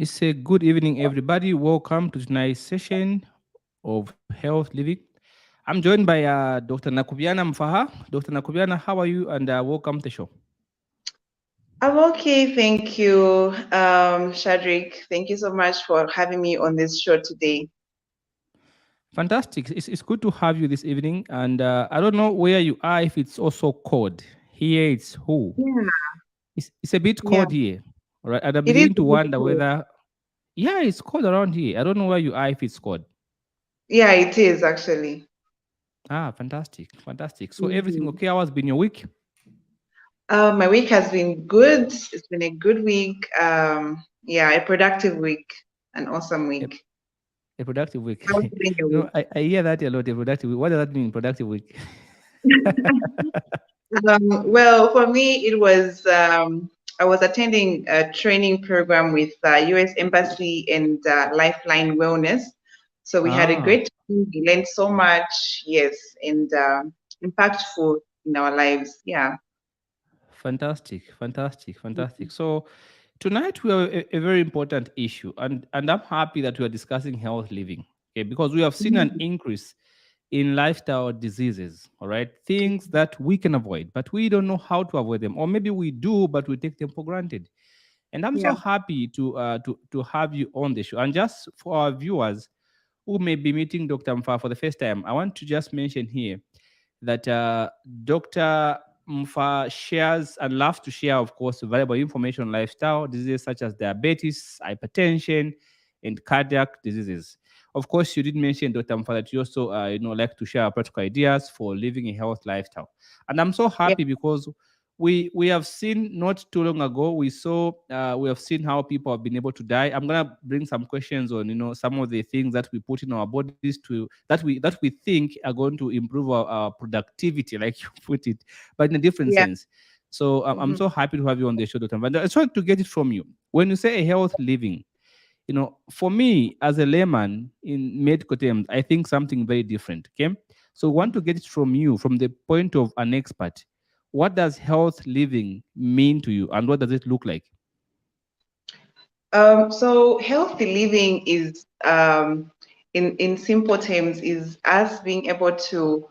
It's a good evening, everybody. Welcome to tonight's session of Health Living. I'm joined by Dr. Nakubiana Mfaha. Dr. Nakubiana, how are you? And welcome to the show. I'm okay, thank you, Shadrick. Thank you so much for having me on this show today. Fantastic. It's good to have you this evening. And I don't know where you are, if it's also cold. Here it's who? Yeah, It's a bit yeah, cold here. All right. And I'm it is beginning a to bit wonder cold. whether, yeah, it's cold around here. I don't know where you are, if it's cold. Yeah, it is actually. Ah, fantastic. Fantastic. So everything Mhm. okay? How has been your week? My week has been good. It's been a good week. Yeah, a productive week, an awesome week. A productive week. How's been your week? I hear that a lot. A productive week. What does that mean? Productive week. Well, for me, it was I was attending a training program with U.S. Embassy and Lifeline Wellness. So we had a Ah, great time. We learned so much, yes, and impactful in our lives. Yeah, fantastic, fantastic, fantastic. So tonight we have a very important issue, and I'm happy that we are discussing health living. Okay, because we have seen an Mhm. increase in lifestyle diseases. All right, things that we can avoid, but we don't know how to avoid them, or maybe we do, but we take them for granted. And I'm so Yeah, happy to have you on the show. And just for our viewers who may be meeting Dr. Mfa for the first time, I want to just mention here that Dr. Mfa shares and loves to share, of course, valuable information on lifestyle diseases such as diabetes, hypertension, and cardiac diseases. Of course, you did mention, Dr. Mfa, that you also, like to share practical ideas for living a health lifestyle. And I'm so yeah, happy because we have seen not too long ago we have seen how people have been able to die. I'm gonna bring some questions on some of the things that we put in our bodies to that we think are going to improve our productivity, like you put it, but in a different yeah. sense. So I'm Mhm. so happy to have you on the show, Dr. Van. I just want to get it from you. When you say a health living, for me as a layman in medical terms, I think something very different. Okay. So I want to get it from you, from the point of an expert. What does health living mean to you and what does it look like? So healthy living is, in simple terms, is us being able to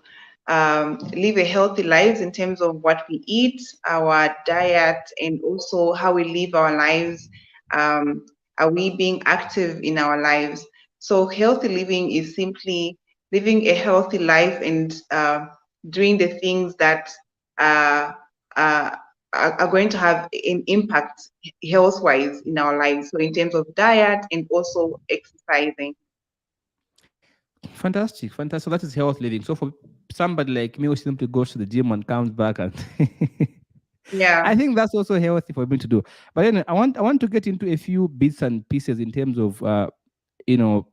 live a healthy lives in terms of what we eat, our diet, and also how we live our lives. Um, are we being active in our lives? So healthy living is simply living a healthy life and doing the things that uh, uh, are going to have an impact health wise in our lives. So, in terms of diet and also exercising. Fantastic, fantastic. So that is health living. So for somebody like me who simply goes to the gym and comes back and Yeah, I think that's also healthy for me to do. But then I want to get into a few bits and pieces in terms of you know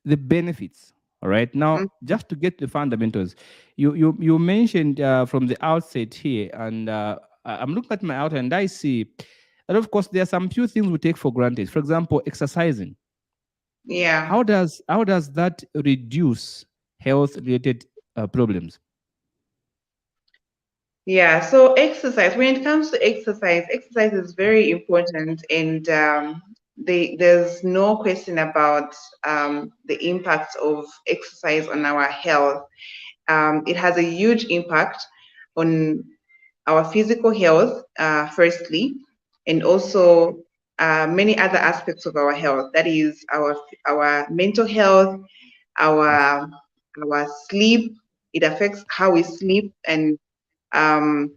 the benefits. All right. mm, Now, just to get the fundamentals, you mentioned from the outset here, and I'm looking at my outline and I see that of course there are some few things we take for granted. For example, exercising. yeah, How does that reduce health related problems? yeah. So, exercise, when it comes to exercise, exercise is very important, and there's no question about the impact of exercise on our health. It has a huge impact on our physical health, firstly, and also many other aspects of our health. That is our mental health, Yes. our our sleep. It affects how we sleep, um,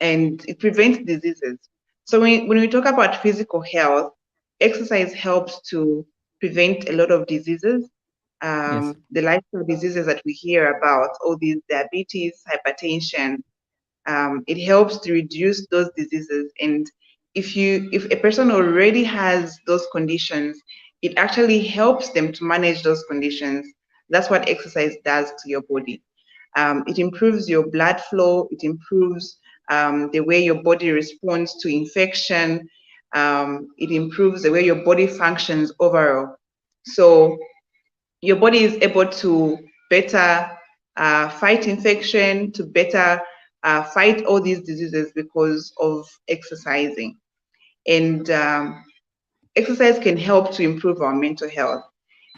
and it prevents diseases. So when we talk about physical health, exercise helps to prevent a lot of diseases, Yes. the lifestyle diseases that we hear about, all these diabetes, hypertension. It helps to reduce those diseases. And if a person already has those conditions, it actually helps them to manage those conditions. That's what exercise does to your body. It improves your blood flow. It improves the way your body responds to infection. It improves the way your body functions overall. So your body is able to better fight infection, to better fight all these diseases because of exercising. And exercise can help to improve our mental health.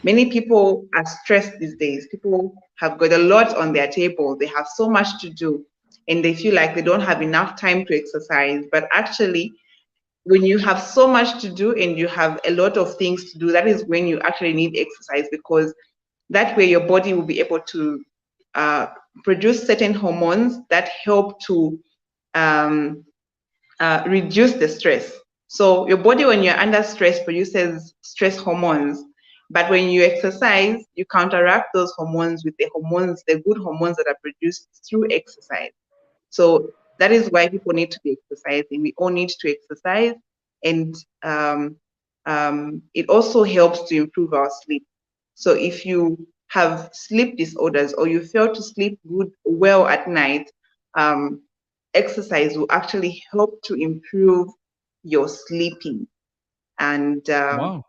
Many people are stressed these days. People have got a lot on their table. They have so much to do, and they feel like they don't have enough time to exercise. But actually, when you have so much to do and you have a lot of things to do, that is when you actually need exercise, because that way your body will be able to uh, produce certain hormones that help to um, reduce the stress. So your body, when you're under stress, produces stress hormones. But when you exercise, you counteract those hormones with the good hormones that are produced through exercise. So that is why people need to be exercising. We all need to exercise, and it also helps to improve our sleep. So if you have sleep disorders or you fail to sleep well at night, um, exercise will actually help to improve your sleeping. And Wow.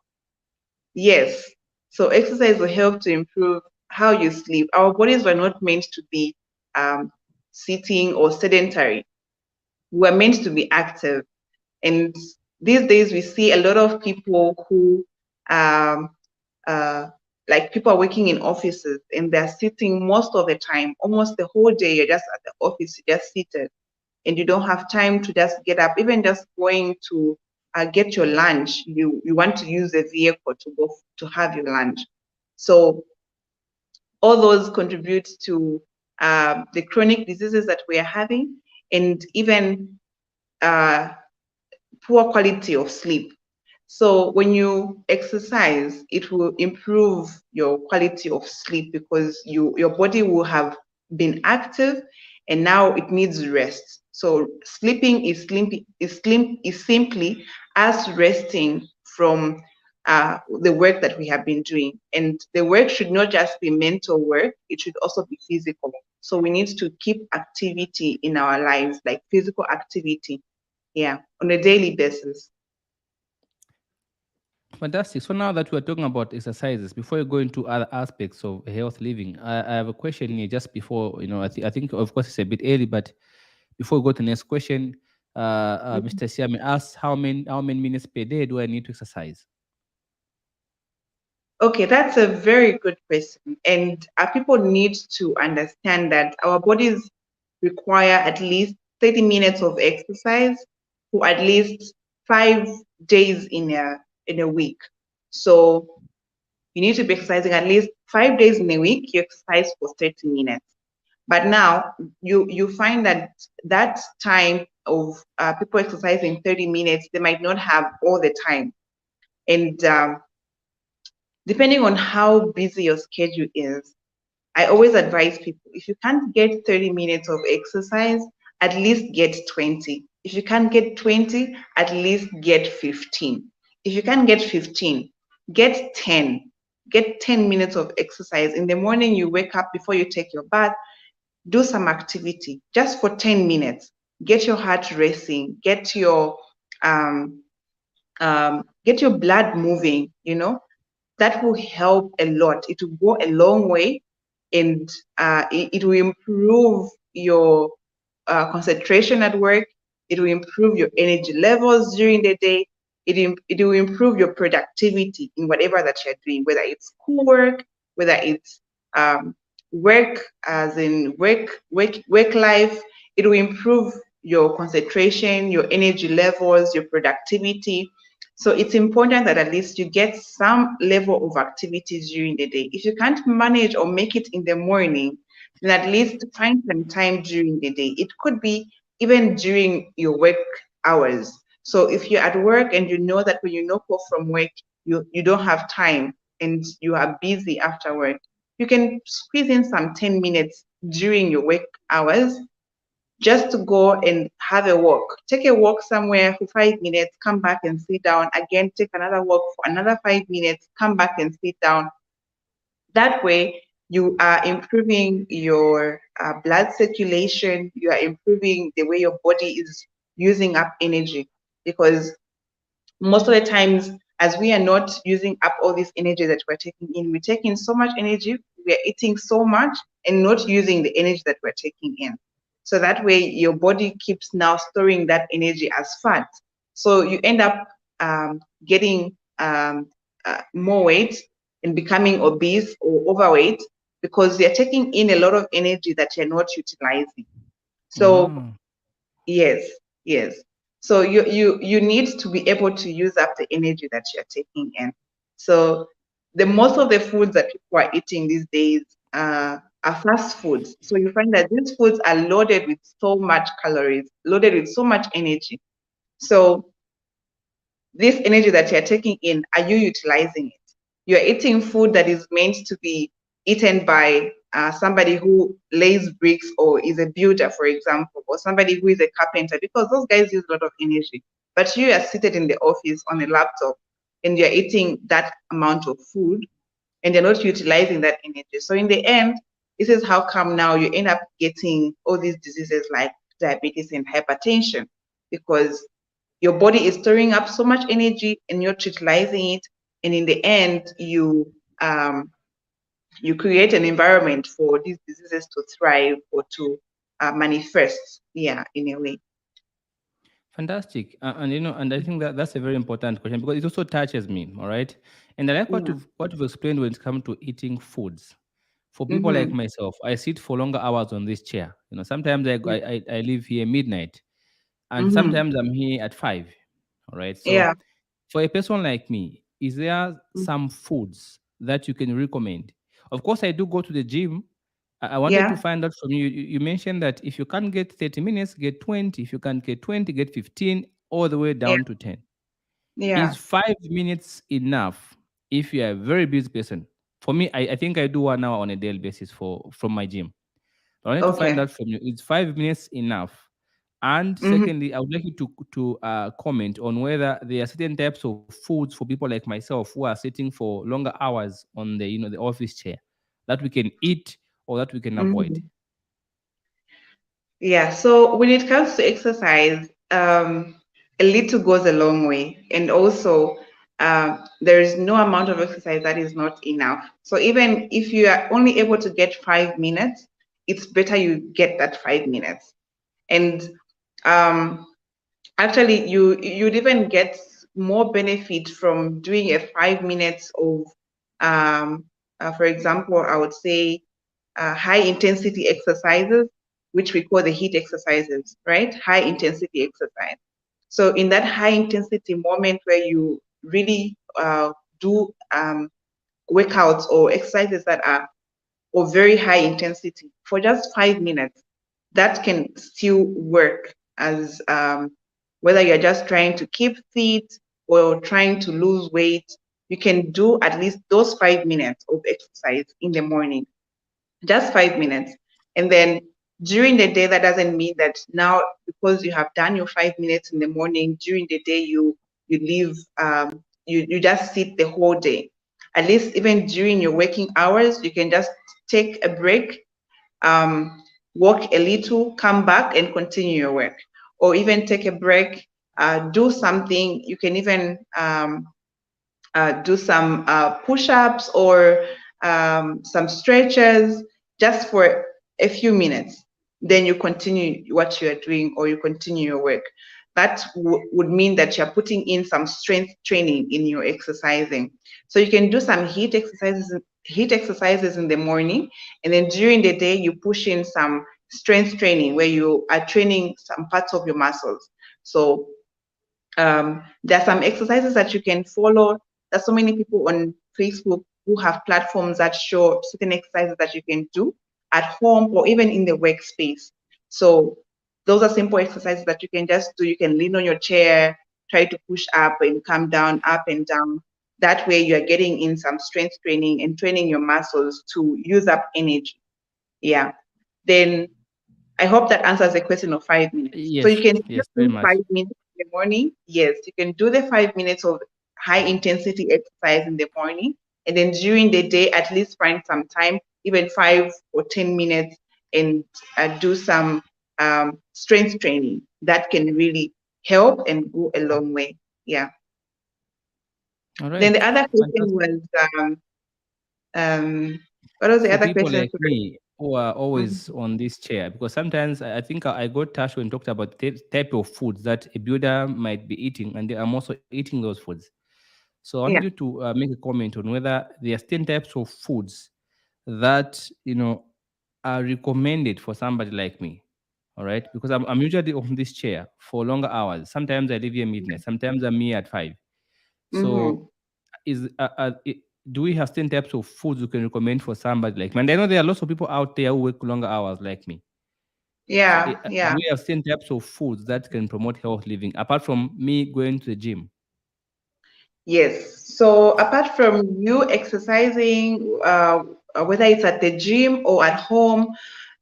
yes, so exercise will help to improve how you sleep. Our bodies were not meant to be um, sitting or sedentary. We're meant to be active. And these days we see a lot of people who, um, uh, like people are working in offices and they're sitting most of the time, almost the whole day. You're just at the office, you're just seated, and you don't have time to just get up. Even just going to get your lunch, you want to use a vehicle to go to have your lunch. So all those contribute to the chronic diseases that we are having, and even uh, poor quality of sleep. So when you exercise, it will improve your quality of sleep because your body will have been active and now it needs rest. So sleeping is simply us resting from the work that we have been doing. And the work should not just be mental work, it should also be physical. So we need to keep activity in our lives, like physical activity, yeah, on a daily basis. Fantastic. So now that we're talking about exercises, before you go into other aspects of health living, I have a question here just before, I think, of course, it's a bit early, but before we go to the next question, Mr. Siame asks, how many minutes per day do I need to exercise? Okay, that's a very good question. And people need to understand that our bodies require at least 30 minutes of exercise for at least 5 days in a week. So you need to be exercising at least 5 days in a week. You exercise for 30 minutes. But now you find that that time of people exercising 30 minutes, they might not have all the time. And depending on how busy your schedule is, I always advise people, if you can't get 30 minutes of exercise, at least get 20. If you can't get 20, at least get 15. If you can't get 15, get 10. Get 10 minutes of exercise. In the morning, you wake up before you take your bath, do some activity just for 10 minutes. Get your heart racing, um, get your blood moving, that will help a lot. It will go a long way, and it will improve your concentration at work. It will improve your energy levels during the day. It will improve your productivity in whatever that you're doing, whether it's schoolwork, whether it's um, work, as in work life. It will improve your concentration, your energy levels, your productivity. So it's important that at least you get some level of activities during the day. If you can't manage or make it in the morning, then at least find some time during the day. It could be even during your work hours. So if you're at work and you know that when you knock off from work, you don't have time and you are busy after work, you can squeeze in some 10 minutes during your work hours just to go and have a walk. Take a walk somewhere for 5 minutes, come back and sit down. Again, take another walk for another 5 minutes, come back and sit down. That way, you are improving your blood circulation, you are improving the way your body is using up energy. Because most of the times, as we are not using up all this energy that we're taking in, we're taking so much energy, we're eating so much and not using the energy that we're taking in. So that way, your body keeps now storing that energy as fat. So you end up getting more weight and becoming obese or overweight because you're taking in a lot of energy that you're not utilizing. So Ah, yes, yes. So you need to be able to use up the energy that you're taking in. So the most of the foods that people are eating these days are fast foods. So you find that these foods are loaded with so much calories, loaded with so much energy. So this energy that you're taking in, are you utilizing it? You're eating food that is meant to be eaten by somebody who lays bricks or is a builder, for example, or somebody who is a carpenter, because those guys use a lot of energy. But you are seated in the office on a laptop and you're eating that amount of food and you're not utilizing that energy. So in the end, this is how come now you end up getting all these diseases like diabetes and hypertension because your body is storing up so much energy and you're utilizing it, and in the end um, you create an environment for these diseases to thrive or to manifest, yeah, in a way. fantastic. And and I think that that's a very important question because it also touches me. All right, and I like Yeah. what you've explained when it comes to eating foods. For people like Mm-hmm. myself, I sit for longer hours on this chair. Sometimes I leave here midnight, and Mm-hmm. sometimes I'm here at 5. All right, so Yeah. for a person like me, is there some foods that you can recommend? Of course, I do go to the gym. I wanted to Yeah. find out from you. You mentioned that if you can't get 30 minutes, get 20. If you can't get 20, get 15, all the way Yeah. down to 10. Yeah. Is 5 minutes enough if you're a very busy person? For me, I think I do 1 hour on a daily basis from my gym. I wanted to find Okay. out from you, is 5 minutes enough? And Mm-hmm. secondly, I would like you to comment on whether there are certain types of foods for people like myself who are sitting for longer hours on the office chair that we can eat or that we can avoid. Mm-hmm. Yeah, so when it comes to exercise, a little goes a long way. And also, there is no amount of exercise that is not enough. So even if you are only able to get 5 minutes, it's better you get that 5 minutes. And um, actually, you'd even get more benefit from doing a 5 minutes of, for example, I would say high intensity exercises, which we call the heat exercises, right? High intensity exercise. So in that high intensity moment where you really do workouts or exercises that are of very high intensity for just 5 minutes, that can still work as whether you're just trying to keep fit or trying to lose weight, you can do at least those 5 minutes of exercise in the morning, just 5 minutes. And then during the day, that doesn't mean that now because you have done your 5 minutes in the morning, during the day you leave you just sit the whole day. At least even during your working hours, you can just take a break, um, walk a little, come back and continue your work. Or even take a break, do something. You can even do some push-ups or some stretches just for a few minutes. Then you continue what you are doing or you continue your work. That would mean that you're putting in some strength training in your exercising. So you can do some heat exercises in the morning, and then during the day you push in some strength training where you are training some parts of your muscles. So there are some exercises that you can follow. There's so many people on Facebook who have platforms that show certain exercises that you can do at home or even in the workspace. So those are simple exercises that you can just do. You can lean on your chair, try to push up and come down, up and down. That way you are getting in some strength training and training your muscles to use up energy. Yeah. Then I hope that answers the question of 5 minutes. So you Yes, can yes, just very do much. 5 minutes in the morning. Yes, you can do the 5 minutes of high intensity exercise in the morning. And then during the day, at least find some time, even 5 or 10 minutes, and do some strength training. That can really help and go a long way. Yeah. All Then right, the other question fantastic. was, um, what was the For other people question? like Sorry. me, who are Mhm. always on this chair, because sometimes I think I got touched when talked about type of foods that a builder might be eating, and I'm also eating those foods. So I wanted you Yeah. to make a comment on whether there are certain types of foods that are recommended for somebody like me. All right, because I'm usually on this chair for longer hours. Sometimes I leave here midnight. Sometimes I'm here at 5. Mm-hmm. So do we have certain types of foods you can recommend for somebody like me? And I know there are lots of people out there who work longer hours like me. So Yeah, do yeah. we have certain types of foods that can promote health living apart from me going to the gym? Yes. So apart from you exercising, whether it's at the gym or at home,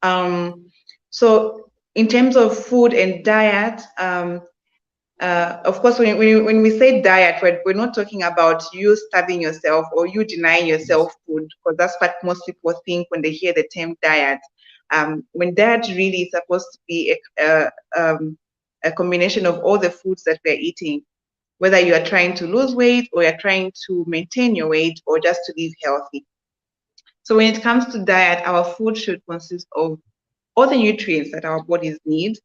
um, so in terms of food and diet, of course, when we say diet, we're not talking about you starving yourself or you denying Yes. yourself food, because that's what most people think when they hear the term diet. When diet really is supposed to be a combination of all the foods that we're eating, whether you are trying to lose weight or you're trying to maintain your weight or just to live healthy. So when it comes to diet, our food should consist of all the nutrients that our bodies need,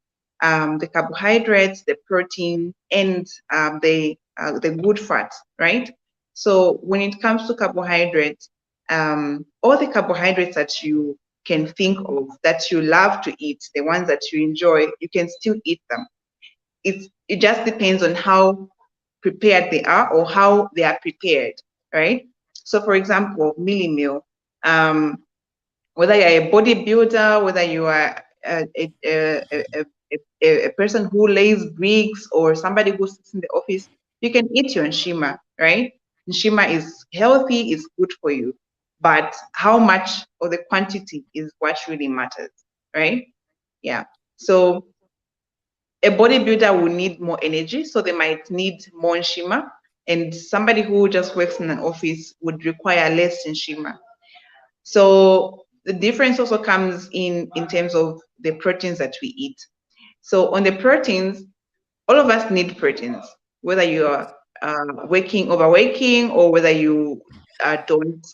the carbohydrates, the protein, and the good fats, right? So when it comes to carbohydrates, all the carbohydrates that you can think of that you love to eat, the ones that you enjoy, you can still eat them. It just depends on how prepared they are or how they are prepared, right? So for example, mealie meal. Um, whether you're a bodybuilder, whether you are a person who lays bricks or somebody who sits in the office, you can eat your nshima, right? Nshima is healthy, it's good for you, but how much or the quantity is what really matters, right? Yeah. So a bodybuilder will need more energy, so they might need more nshima, and somebody who just works in an office would require less nshima. So the difference also comes in terms of the proteins that we eat. So on the proteins, all of us need proteins, whether you are overworking, or whether you don't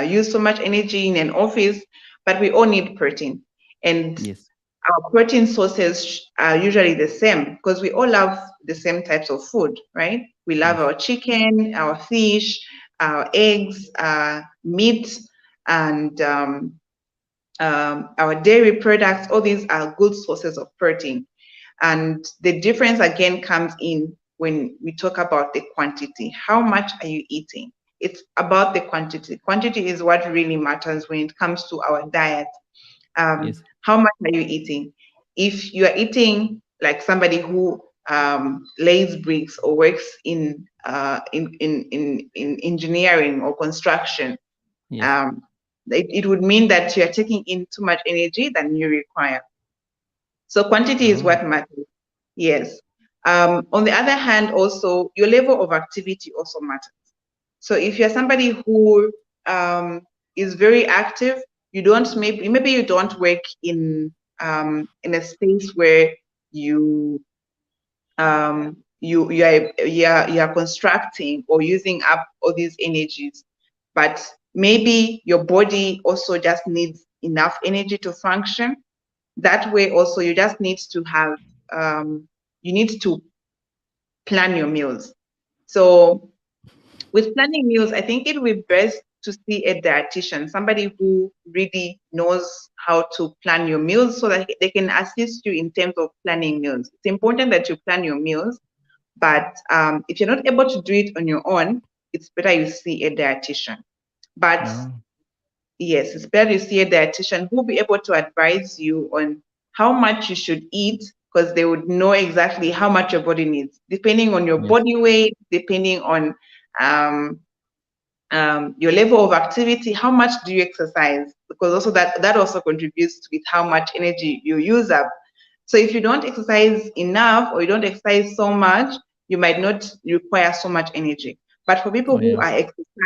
use so much energy in an office, but we all need protein. And Yes. our protein sources are usually the same because we all love the same types of food, right? We love Yes. our chicken, our fish, our eggs, meat, and our dairy products. All these are good sources of protein. And the difference again comes in when we talk about the quantity. How much are you eating? It's about the quantity. Quantity is what really matters when it comes to our diet. Yes. How much are you eating? If you are eating like somebody who lays bricks or works in engineering or construction, Yes. um, it would mean that you are taking in too much energy than you require. So quantity is Oh. what matters. Yes. On the other hand, also your level of activity also matters. So if you're somebody who is very active, you don't maybe you don't work in a space where you you are constructing or using up all these energies, but maybe your body also just needs enough energy to function. That way also you just need to have you need to plan your meals. So with planning meals, I think it would be best to see a dietitian, somebody who really knows how to plan your meals so that they can assist you in terms of planning meals. It's important that you plan your meals, but if you're not able to do it on your own, it's better you see a dietitian. But No. yes, it's better you see a dietitian who will be able to advise you on how much you should eat, because they would know exactly how much your body needs, depending on your Yes. body weight, depending on um, your level of activity, how much do you exercise? Because also that also contributes with how much energy you use up. So if you don't exercise enough or you don't exercise so much, you might not require so much energy. But for people Oh who yeah. are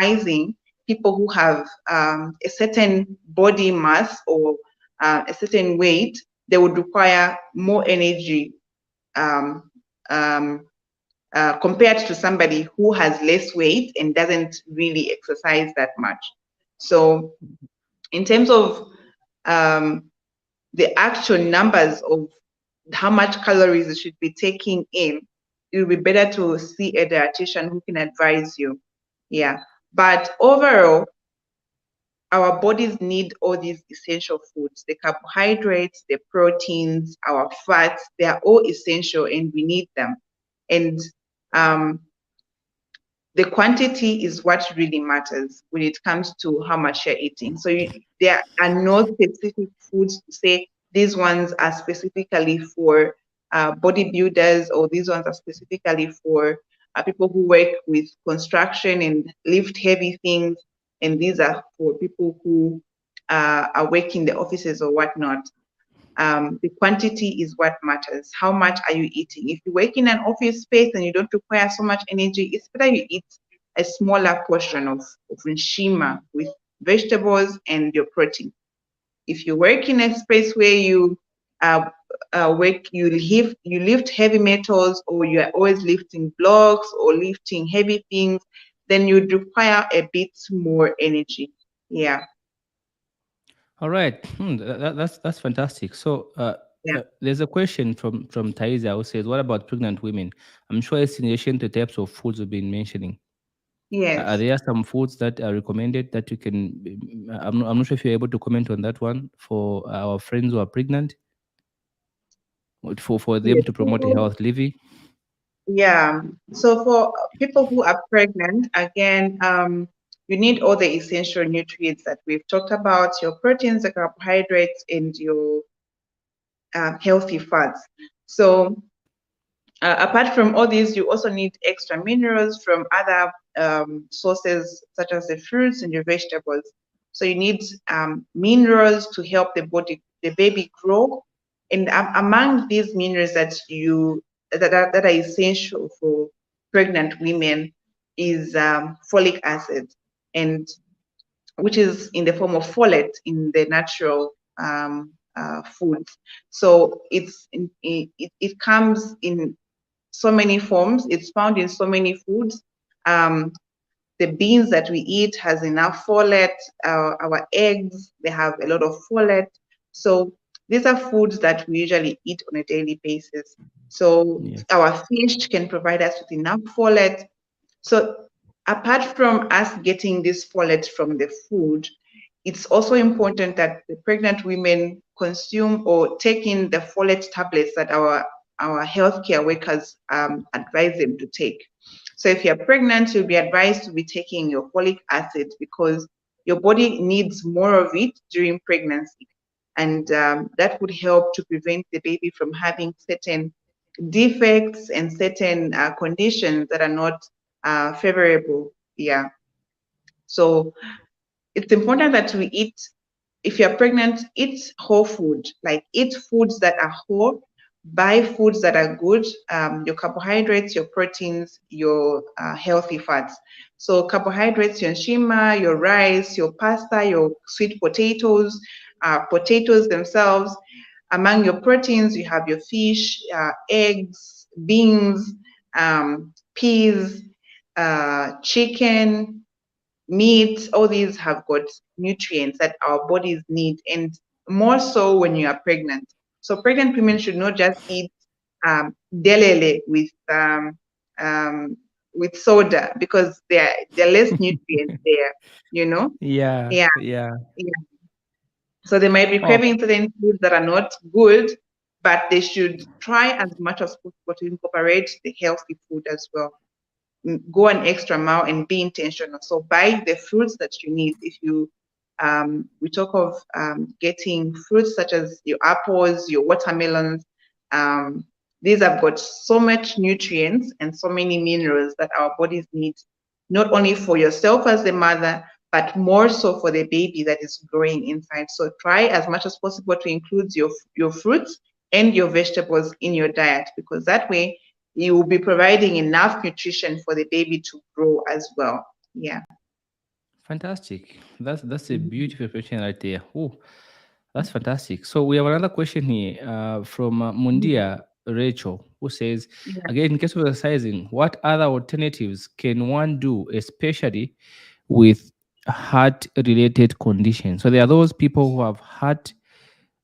exercising, people who have a certain body mass or a certain weight, they would require more energy um, um, compared to somebody who has less weight and doesn't really exercise that much. So In terms of um, the actual numbers of how much calories you should be taking in, it will be better to see a dietitian who can advise you. Yeah. But overall, our bodies need all these essential foods, the carbohydrates, the proteins, our fats, they are all essential and we need them. And um, the quantity is what really matters when it comes to how much you're eating. So there are no specific foods to say these ones are specifically for bodybuilders, or these ones are specifically for people who work with construction and lift heavy things, and these are for people who are working the offices or whatnot. The quantity is what matters. How much are you eating? If you work in an office space and you don't require so much energy, it's better you eat a smaller portion of nshima with vegetables and your protein. If you work in a space where you you lift heavy metals, or you are always lifting blocks or lifting heavy things, then you'd require a bit more energy. Yeah, All right, that's fantastic. So, yeah, there's a question from Thaisa who says, "What about pregnant women?" I'm sure it's in relation to types of foods we've been mentioning. Are yes. there some foods that are recommended that you can? I'm not sure if you're able to comment on that one for our friends who are pregnant, for them Yes. to promote a health living. Yeah. So for people who are pregnant, again, you need all the essential nutrients that we've talked about, your proteins, the carbohydrates, and your healthy fats. So apart from all these, you also need extra minerals from other sources, such as the fruits and your vegetables. So you need minerals to help the baby grow. And among these minerals that are essential for pregnant women is folic acid, and which is in the form of folate in the natural foods. So it comes in so many forms. It's found in so many foods. Um, the beans that we eat has enough folate. Our eggs, they have a lot of folate. So these are foods that we usually eat on a daily basis. So Yeah. our fish can provide us with enough folate. So apart from us getting this folate from the food, it's also important that the pregnant women consume or take in the folate tablets that our healthcare workers advise them to take. So if you're pregnant, you'll be advised to be taking your folic acid, because your body needs more of it during pregnancy. And that would help to prevent the baby from having certain defects and certain conditions that are not favorable. Yeah. So it's important that we eat, if you're pregnant, eat whole food, like eat foods that are whole, buy foods that are good, your carbohydrates, your proteins, your healthy fats. So carbohydrates, your shima, your rice, your pasta, your sweet potatoes, potatoes themselves. Among your proteins, you have your fish, eggs, beans, peas, chicken, meat. All these have got nutrients that our bodies need, and more so when you are pregnant. So pregnant women should not just eat delele um, with soda, because there are less nutrients there, you know? Yeah, Yeah, yeah. yeah. So they might be Oh, craving certain foods that are not good, but they should try as much as possible to incorporate the healthy food as well. Go an extra mile and be intentional. So buy the fruits that you need. If you we talk of getting fruits such as your apples, your watermelons. Um, these have got so much nutrients and so many minerals that our bodies need, not only for yourself as the mother, but more so for the baby that is growing inside. So try as much as possible to include your fruits and your vegetables in your diet, because that way you will be providing enough nutrition for the baby to grow as well. Yeah. fantastic. That's a Mhm. beautiful question right there. Oh, that's fantastic. So we have another question here from Mundia Rachel, who says, Yeah. again, in case of exercising, what other alternatives can one do, especially with heart related conditions. So there are those people who have heart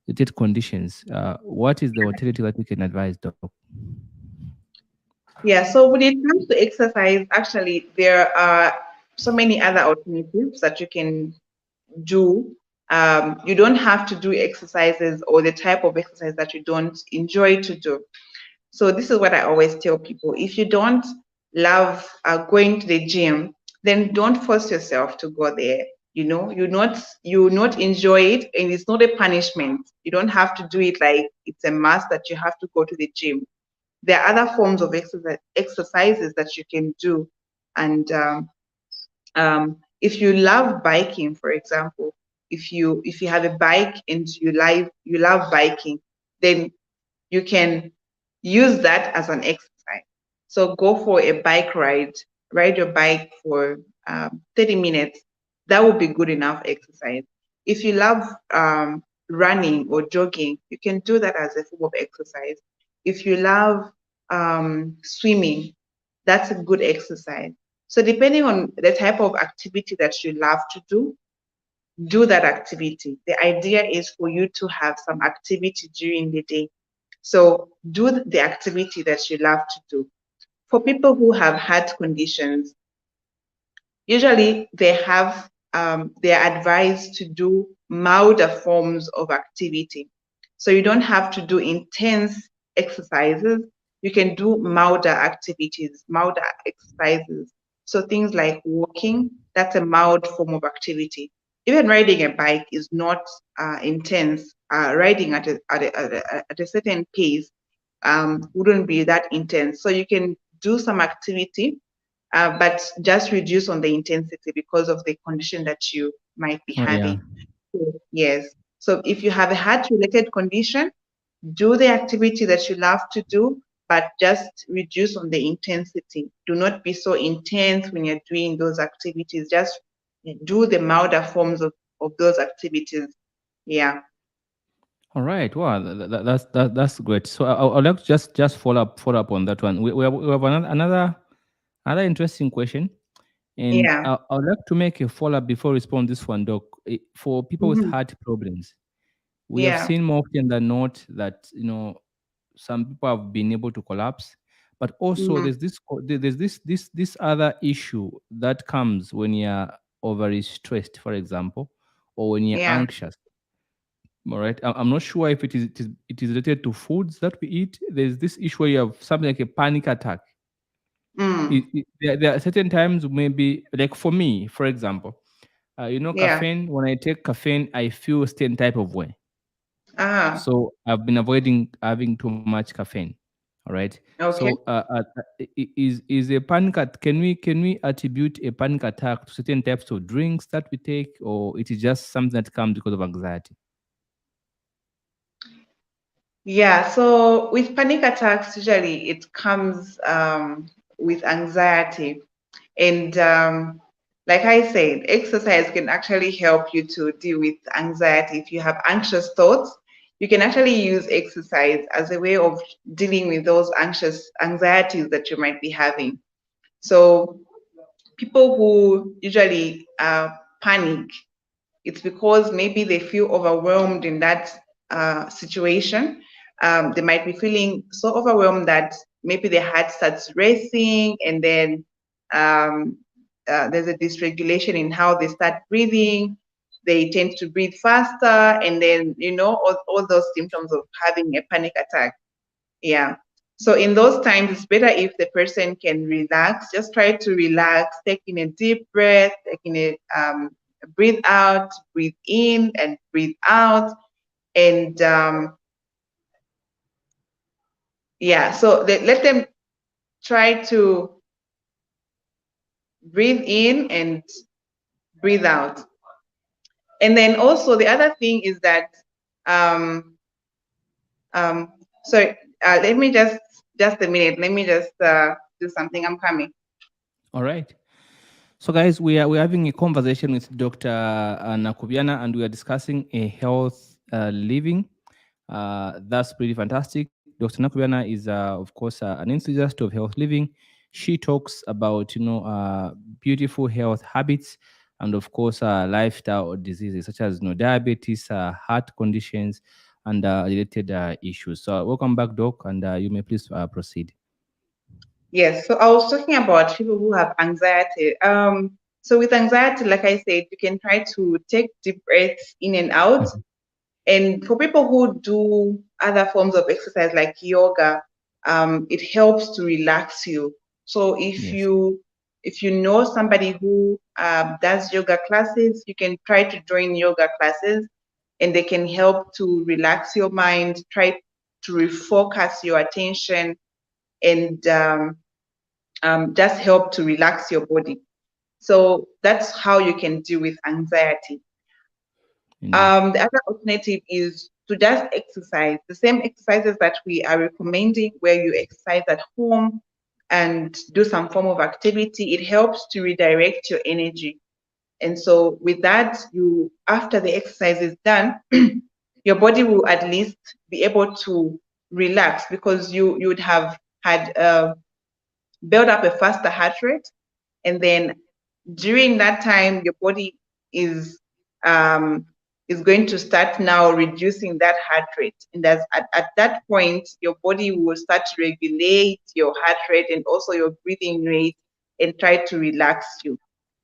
related conditions. What is the alternative that we can advise, doc? Yeah, so when it comes to exercise, actually, there are so many other alternatives that you can do. You don't have to do exercises or the type of exercise that you don't enjoy to do. So this is what I always tell people. If you don't love going to the gym, then don't force yourself to go there. You know, you not enjoy it, and it's not a punishment. You don't have to do it like it's a must that you have to go to the gym. There are other forms of exercises that you can do, and if you love biking, for example, if you have a bike and you love biking, then you can use that as an exercise. So go for a bike ride your bike for 30 minutes. That would be good enough exercise. If you love running or jogging, you can do that as a form of exercise. If you love swimming, that's a good exercise. So depending on the type of activity that you love to do that activity. The idea is for you to have some activity during the day. So do the activity that you love to do. For people who have heart conditions, usually they are advised to do milder forms of activity. So you don't have to do intense exercises. You can do milder activities, milder exercises. So things like walking, that's a mild form of activity. Even riding a bike is not intense. Riding at a certain pace wouldn't be that intense. So you can do some activity, but just reduce on the intensity because of the condition that you might be Oh, yeah. having. So, yes. So if you have a heart-related condition, do the activity that you love to do, but just reduce on the intensity. Do not be so intense when you're doing those activities. Just do the milder forms of those activities. Yeah. All right. Wow, that's great. So I'd like to just follow up on that one. We have another interesting question, and Yeah. I would like to make a follow up before respond this one, Doc. For people with Mhm. heart problems, we have Yeah. seen more often than not that some people have been able to collapse, but also Mhm. there's this other issue that comes when you're overly stressed, for example, or when you're Yeah. anxious. All right. I'm not sure if it is related to foods that we eat. There's this issue where you have something like a panic attack. Mm. There are certain times, maybe like for me, for example, Yeah. caffeine. When I take caffeine, I feel a certain type of way. Ah. So I've been avoiding having too much caffeine. All right. So Okay. is a panic at can we attribute a panic attack to certain types of drinks that we take, or it is just something that comes because of anxiety? Yeah, so with panic attacks, usually it comes with anxiety. And like I said, exercise can actually help you to deal with anxiety. If you have anxious thoughts, you can actually use exercise as a way of dealing with those anxious anxieties that you might be having. So people who usually panic, it's because maybe they feel overwhelmed in that situation. They might be feeling so overwhelmed that maybe their heart starts racing, and then um, there's a dysregulation in how they start breathing. They tend to breathe faster, and then, all those symptoms of having a panic attack. Yeah. So in those times, it's better if the person can relax. Just try to relax, taking a deep breath, taking a breathe out, breathe in, and breathe out. And yeah, so let them try to breathe in and breathe out. And then also the other thing is that, um, um, sorry, let me just a minute. Let me just do something. I'm coming. All right. So, guys, we're having a conversation with Dr. Nakubiana, and we are discussing a health living. That's pretty fantastic. Dr. Nakubiana is, of course, an enthusiast of health living. She talks about beautiful health habits. and of course lifestyle diseases such as diabetes, heart conditions, and related issues. So welcome back, Doc, and you may please proceed. Yes, so I was talking about people who have anxiety. So with anxiety, like I said, you can try to take deep breaths in and out. Mhm. And for people who do other forms of exercise like yoga, it helps to relax you. So Yes. if you know somebody who does yoga classes, you can try to join yoga classes, and they can help to relax your mind, try to refocus your attention, and just help to relax your body. So that's how you can deal with anxiety. Indeed. The other alternative is to just exercise, the same exercises that we are recommending, where you exercise at home and do some form of activity. It helps to redirect your energy. And so with that, you after the exercise is done, your body will at least be able to relax, because you would have had built up a faster heart rate, and then during that time your body is um, is going to start now reducing that heart rate, and at that point your body will start to regulate your heart rate and also your breathing rate, and try to relax you.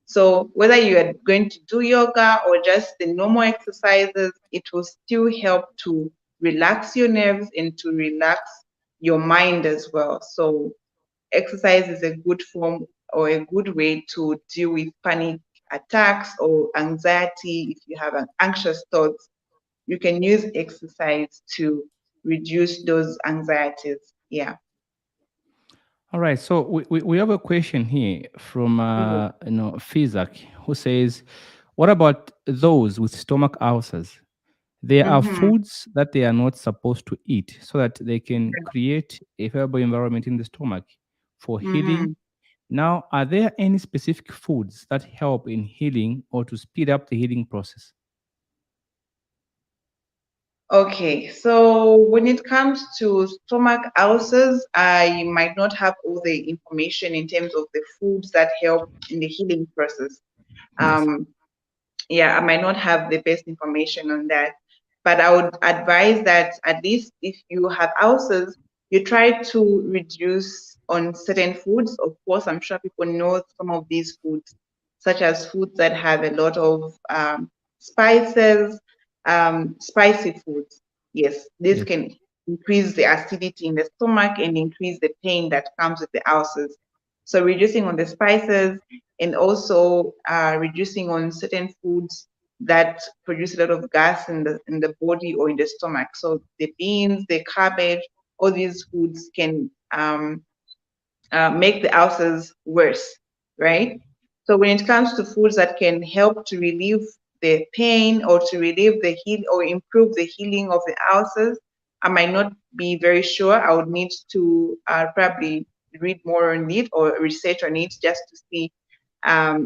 So whether you are going to do yoga or just the normal exercises, it will still help to relax your nerves and to relax your mind as well. So exercise is a good form or a good way to deal with panic attacks or anxiety. If you have an anxious thoughts, you can use exercise to reduce those anxieties. Yeah. All right, so we have a question here from Fizak, who says, "What about those with stomach ulcers? There are Mm-hmm. foods that they are not supposed to eat so that they can create a favorable environment in the stomach for healing. Mm-hmm. Now, are there any specific foods that help in healing or to speed up the healing process?" Okay, so when it comes to stomach ulcers, I might not have all the information in terms of the foods that help in the healing process. Yes. Um, yeah, I might not have the best information on that, but I would advise that at least if you have ulcers, you try to reduce on certain foods. Of course, I'm sure people know some of these foods, such as foods that have a lot of spices, spicy foods. Yes, this Yes. can increase the acidity in the stomach and increase the pain that comes with the ulcers. So reducing on the spices, and also reducing on certain foods that produce a lot of gas in the body or in the stomach. So the beans, the cabbage, all these foods can make the ulcers worse, right? So when it comes to foods that can help to relieve the pain or to relieve the heal or improve the healing of the ulcers, I might not be very sure. I would need to probably read more on it or research on it, just to see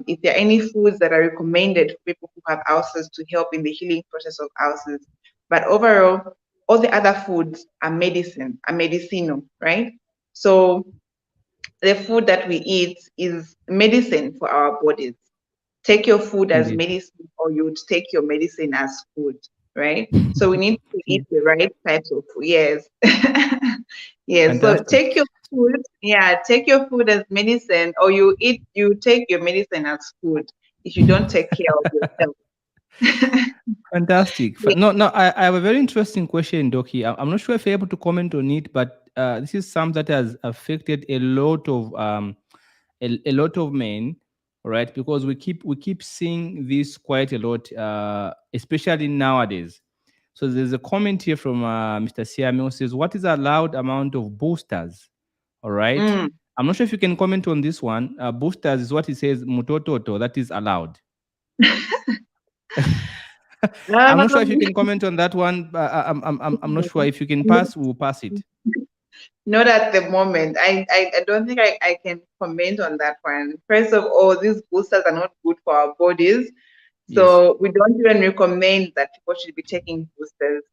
if there are any foods that are recommended for people who have ulcers to help in the healing process of ulcers. But overall, all the other foods are medicinal, right? So the food that we eat is medicine for our bodies. Take your food as Indeed. medicine, or you would take your medicine as food, right? So we need to eat the right types of food. Yes. Yes. So Fantastic. take your food, yeah, take your food as medicine, or you take your medicine as food if you don't take care of yourself. Fantastic. Yeah. No, no, I have a very interesting question, Doki. I'm not sure if you're able to comment on it, but this is something that has affected a lot of men, right? Because we keep seeing this quite a lot, especially nowadays. So there's a comment here from Mr. Siame who says, "What is allowed amount of boosters?" All right. Mm. I'm not sure if you can comment on this one. Boosters is what he says, mutototo, that is allowed. I'm not sure if you can comment on that one. I'm not sure if you can pass. We'll pass it. Not at the moment. I don't think I can comment on that one. First of all, these boosters are not good for our bodies. Yes. So we don't even recommend that people should be taking boosters.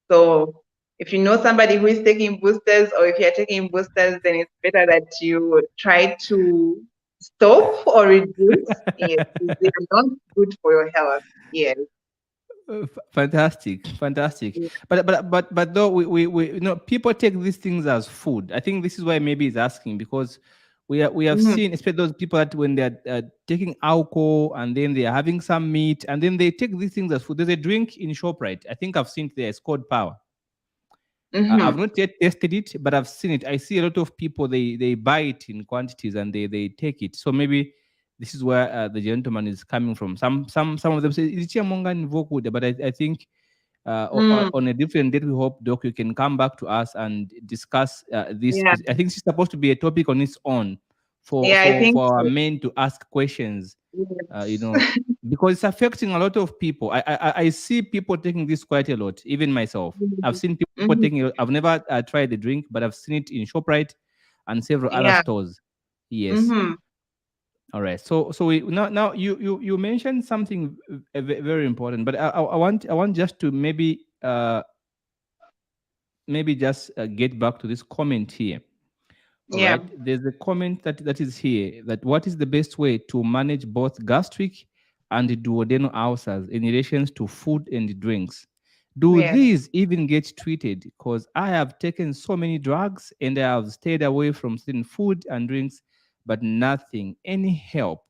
So if you know somebody who is taking boosters, or if you're taking boosters, then it's better that you try to Stop or reduce. Yes, they are not good for your health. Yes. Fantastic, fantastic. But though we people take these things as food. I think this is why maybe he's asking, because we have Mhm. seen, especially those people that when they're taking alcohol and then they are having some meat and then they take these things as food. There's a drink in Shoprite. I think I've seen it there. It's called Power. I've Mhm. not yet tested it, but I've seen it. I see a lot of people, they buy it in quantities and they take it. So maybe this is where the gentleman is coming from. Some of them say it's Chiamonga Nvokude, but I think Mm. on a different date, we hope, Doc, you can come back to us and discuss this. Yeah. I think it's supposed to be a topic on its own for Yeah, I for think for our so. men to ask questions, Yes. because it's affecting a lot of people. I see people taking this quite a lot, even myself. I've seen people taking it. Mhm. I've never tried the drink, but I've seen it in Shoprite and several other Yeah. stores. Yes. Mhm. All right. So we now you mentioned something very important, but I want just to maybe just get back to this comment here. All Yeah. right. There's a comment that is here, that what is the best way to manage both gastric and duodenal ulcers in relation to food and drinks? Do Yes. these even get treated? Because I have taken so many drugs and I have stayed away from certain food and drinks, but nothing, any help.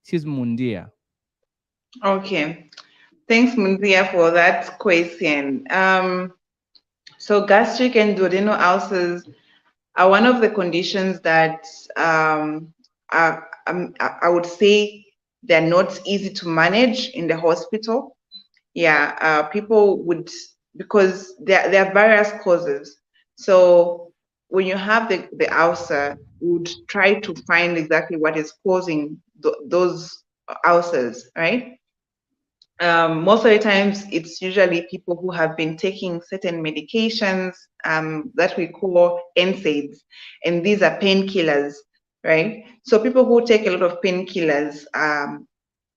She's Mundia. Okay. Thanks, Munzia, for that question. So gastric and duodenal ulcers are one of the conditions that I would say they're not easy to manage in the hospital. Yeah, people would, because there are various causes. So when you have the ulcer, you would try to find exactly what is causing those ulcers, right? Most of the times, it's usually people who have been taking certain medications that we call NSAIDs, and these are painkillers, right? So people who take a lot of painkillers,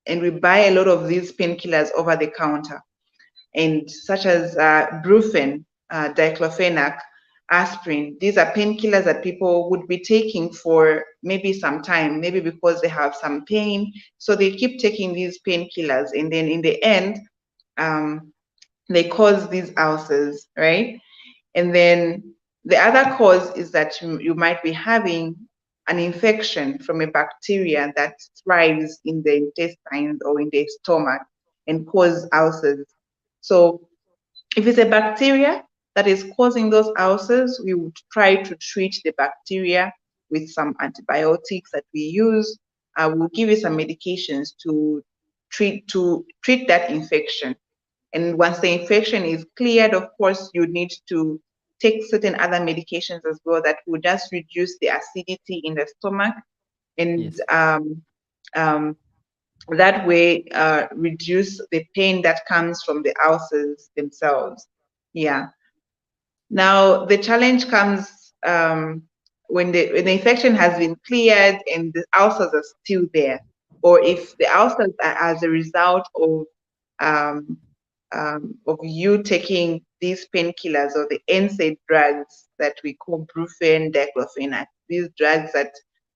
and we buy a lot of these painkillers over the counter, and such as Brufen, diclofenac, aspirin. These are painkillers that people would be taking for maybe some time, maybe because they have some pain. So they keep taking these painkillers, and then in the end, um, they cause these ulcers, right? And then the other cause is that you might be having an infection from a bacteria that thrives in the intestines or in the stomach and cause ulcers. So if it's a bacteria that is causing those ulcers, we would try to treat the bacteria with some antibiotics that we use. We'll give you some medications to treat that infection. And once the infection is cleared, of course, you need to take certain other medications as well that will just reduce the acidity in the stomach, and Yes. um, that way reduce the pain that comes from the ulcers themselves. Yeah. Now the challenge comes when the infection has been cleared and the ulcers are still there, or if the ulcers are as a result um, of you taking these painkillers or the NSAID drugs that we call Brufen, diclofenac, these drugs that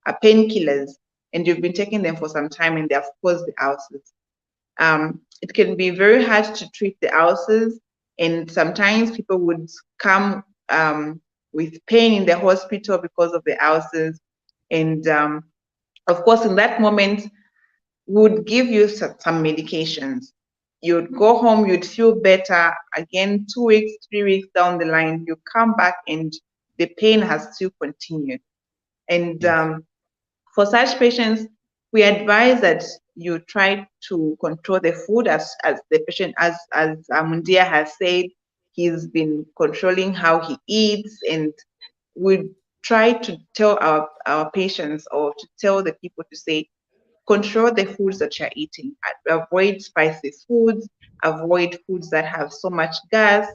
are painkillers, and you've been taking them for some time and they have caused the ulcers. It can be very hard to treat the ulcers, and sometimes people would come with pain in the hospital because of the ulcers. And of course, in that moment, would give you some medications. You'd go home, you'd feel better. Again, 2 weeks, 3 weeks down the line, you come back and the pain has still continued. And Yes. for such patients, we advise that you try to control the food, as the patient, as Amundia has said, he's been controlling how he eats, and we try to tell our patients, or to tell the people, to say, control the foods that you're eating. Avoid spicy foods, avoid foods that have so much gas.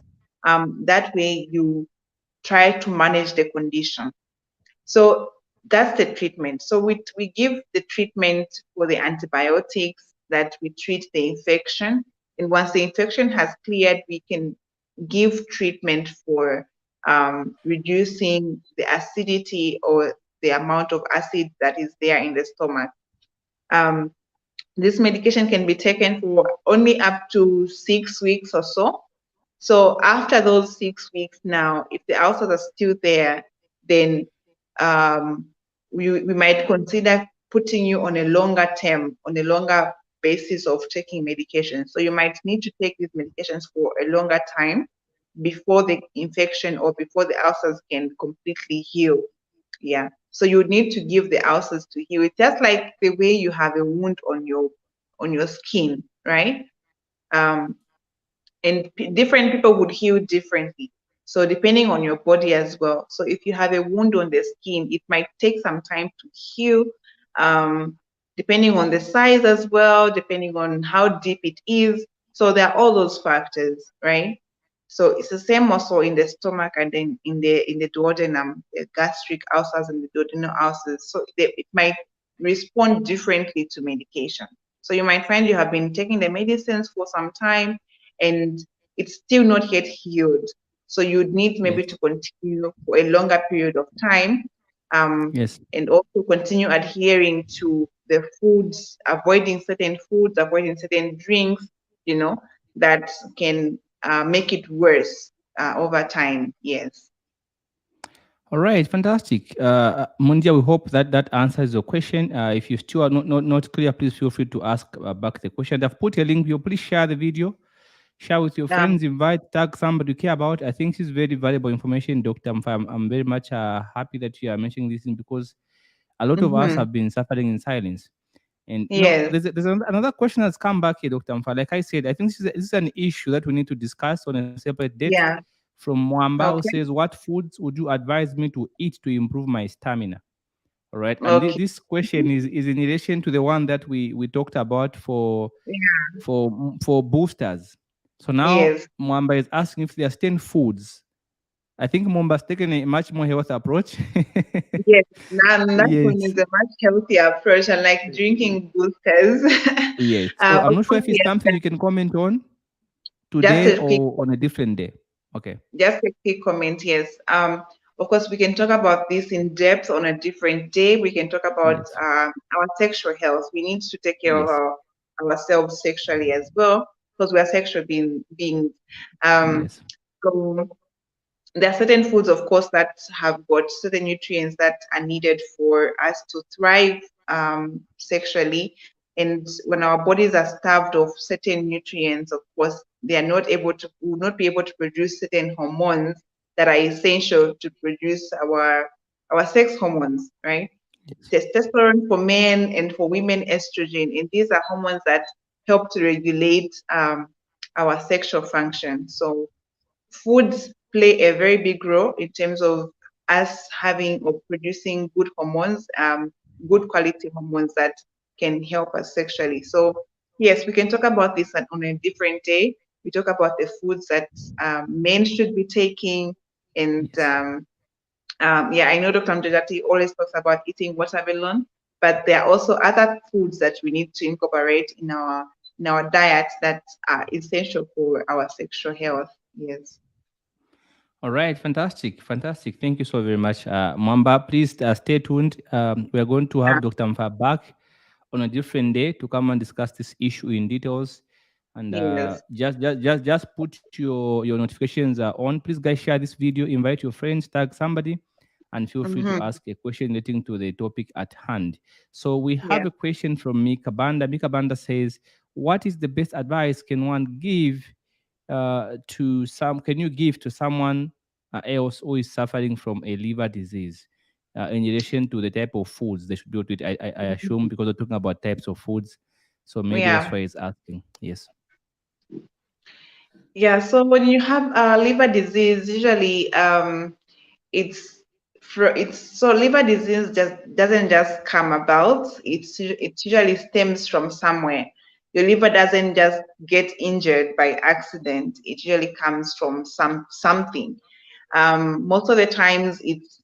That way you try to manage the condition. So that's the treatment. So we give the treatment for the antibiotics that we treat the infection. And once the infection has cleared, we can give treatment for reducing the acidity or the amount of acid that is there in the stomach. Um, this medication can be taken for only up to 6 weeks or so. So after those 6 weeks now, if the ulcers are still there, then um, we might consider putting you on a longer term, on a longer basis of taking medication. So you might need to take these medications for a longer time before the infection or before the ulcers can completely heal. Yeah. So you need to give the ulcers to heal. It's just like the way you have a wound on your skin, right? Um, and different people would heal differently. So depending on your body as well. So if you have a wound on the skin, it might take some time to heal, um, depending on the size as well, depending on how deep it is. So there are all those factors, right? So it's the same also in the stomach and then in the duodenum, the gastric ulcers and the duodenal ulcers. So it might respond differently to medication. So you might find you have been taking the medicines for some time and it's still not yet healed. So you'd need maybe Yes. to continue for a longer period of time, Yes. and also continue adhering to the foods, avoiding certain drinks, that can make it worse over time. Yes. All right, fantastic. Mundia, we hope that that answers your question. If you still are not clear, please feel free to ask back the question. I've put a link here. Please share the video, share with your Um, friends, invite, tag somebody you care about. I think this is very valuable information, Dr. Mfa. I'm very much happy that you are mentioning this thing because a lot of us mhm. have been suffering in silence. And Yes. there's another question that's come back here, Dr. Mfa. Like I said, I think this is an issue that we need to discuss on a separate date. Yeah. From Mwamba, who Okay. says, "What foods would you advise me to eat to improve my stamina?" All right, and Okay. this question is in relation to the one that we talked about for boosters. So now Yes. Mwamba is asking if there are 10 foods. I think Mwamba's taken a much more health approach. Yes. Now that one Yes, is a much healthier approach, and like drinking boosters. yes. So I'm Of not sure course, if it's yes. something you can comment on Just today a quick or on a different day. Okay. Just a quick comment, yes. Of course, we can talk about this in depth on a different day. We can talk about Yes. our sexual health. We need to take care of Yes. ourselves sexually as well because we are sexual beings. Um, Yes. so there are certain foods, of course, that have got certain nutrients that are needed for us to thrive sexually. And when our bodies are starved of certain nutrients, of course, they are not able to, will not be able to produce certain hormones that are essential to produce our sex hormones, right? Yes. Testosterone for men and for women, estrogen, and these are hormones that help to regulate our sexual function. So foods play a very big role in terms of us having or producing good hormones, good quality hormones that can help us sexually. So, yes, we can talk about this on a different day. We talk about the foods that men should be taking. And Yes. yeah, I know Dr. Mjajati always talks about eating watermelon, but there are also other foods that we need to incorporate in our diet that are essential for our sexual health. Yes. All right, fantastic, fantastic. Thank you so very much, Mwamba. Please stay tuned. We are going to have Dr. Mfa back on a different day to come and discuss this issue in details. And Yes. just put your notifications on. Please, guys, share this video, invite your friends, tag somebody, and feel free to Mm-hmm. ask a question relating to the topic at hand. So we Yeah. have a question from Mika Banda. Mika Banda says, "What is the best advice can one give to some? Can you give to someone else who is suffering from a liver disease in relation to the type of foods they should do to it? I assume because we're talking about types of foods, so maybe that's Yeah. why he's asking. Yes. Yeah. So when you have liver disease, usually it's so liver disease just doesn't just come about. It usually stems from somewhere. Your liver doesn't just get injured by accident. It usually comes from something. Most of the times it's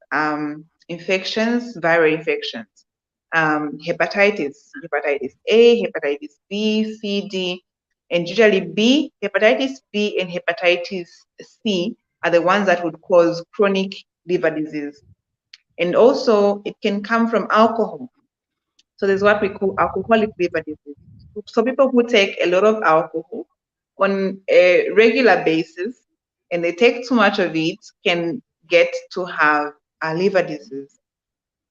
infections, viral infections, hepatitis A, hepatitis B, C, D, and usually hepatitis B and hepatitis C are the ones that would cause chronic liver disease. And also, it can come from alcohol. So there's what we call alcoholic liver disease. So people who take a lot of alcohol on a regular basis and they take too much of it can get to have a liver disease.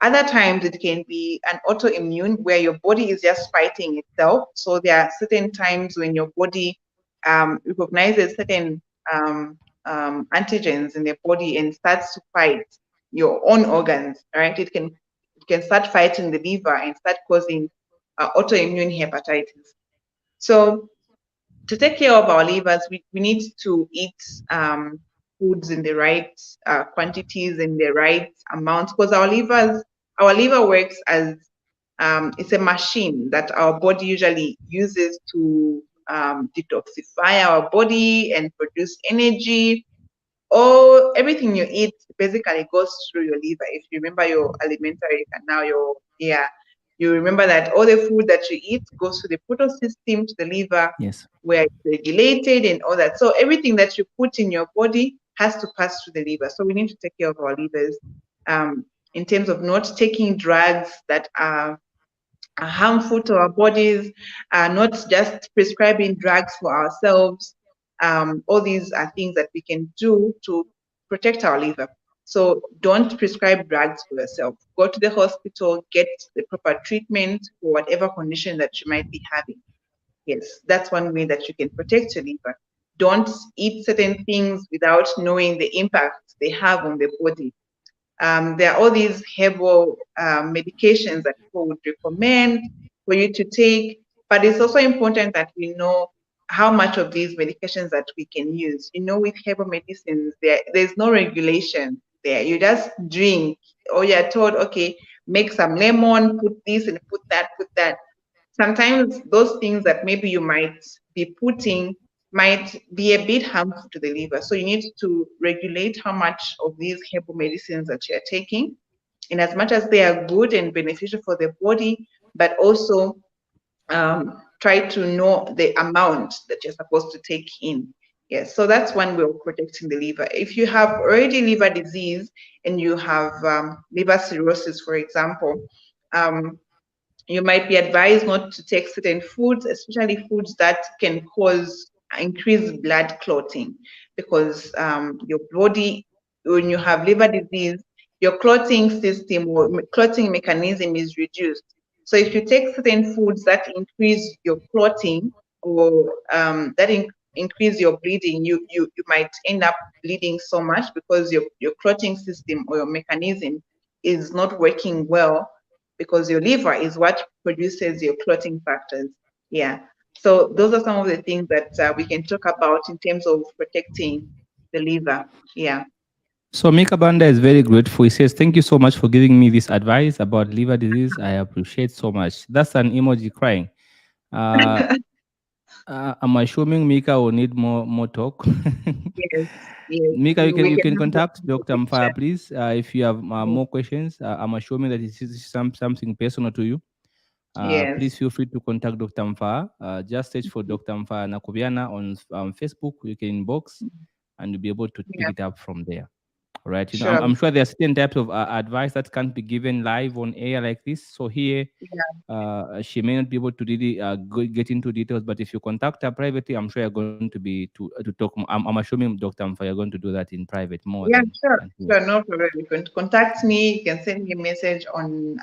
Other times it can be an autoimmune where your body is just fighting itself. So there are certain times when your body recognizes certain um, antigens in the body and starts to fight your own organs, right? It can start fighting the liver and start causing autoimmune hepatitis. So to take care of our livers, we need to eat foods in the right quantities and the right amounts because our liver works as it's a machine that our body usually uses to detoxify our body and produce energy. Everything you eat basically goes through your liver. If you remember your alimentary canal, you remember that all the food that you eat goes to the portal system to the liver Yes. where it's regulated and all that. So everything that you put in your body has to pass through the liver. So we need to take care of our livers um, in terms of not taking drugs that are harmful to our bodies, not just prescribing drugs for ourselves. All these are things that we can do to protect our liver. So don't prescribe drugs for yourself. Go to the hospital, get the proper treatment for whatever condition that you might be having. Yes, that's one way that you can protect your liver. Don't eat certain things without knowing the impact they have on the body. There are all these herbal medications that people would recommend for you to take, but it's also important that we know how much of these medications that we can use. With herbal medicines, there's no regulation there. You just drink, or you're told, okay, make some lemon, put this and put that, put that. Sometimes those things that maybe you might be putting might be a bit harmful to the liver. So you need to regulate how much of these herbal medicines that you're taking, in as much as they are good and beneficial for the body, but also try to know the amount that you're supposed to take in. Yes, so that's one way of protecting the liver. If you have already liver disease and you have liver cirrhosis, for example, um, you might be advised not to take certain foods, especially foods that can cause increased blood clotting, because your body, when you have liver disease, your clotting system or clotting mechanism is reduced. So if you take certain foods that increase your clotting or increase your bleeding, you might end up bleeding so much because your clotting system or your mechanism is not working well because your liver is what produces your clotting factors. Yeah. So those are some of the things that we can talk about in terms of protecting the liver. Yeah. So Mika Banda is very grateful. He says, "Thank you so much for giving me this advice about liver disease. I appreciate so much." That's an emoji crying. Uh, I'm assuming Mika will need more talk. Yes. Yes. Mika, you can We you can can have that contact Dr. Mufaya, conversation. please, if you have Yes. more questions. I'm assuming that this is something personal to you. Please Yes. feel free to contact Dr. Mfa. Just search for Dr. Mfa Nakubiana on Facebook. You can inbox and you'll be able to pick Yeah. it up from there. All right. Sure. I'm sure there are certain types of advice that can't be given live on air like this. So here, Yeah. she may not be able to really get into details, but if you contact her privately, I'm sure you're going to be to talk. I'm assuming Dr. Mfa, you're going to do that in private more Yeah, sure. than here. Sure, no problem. You can contact me. You can send me a message on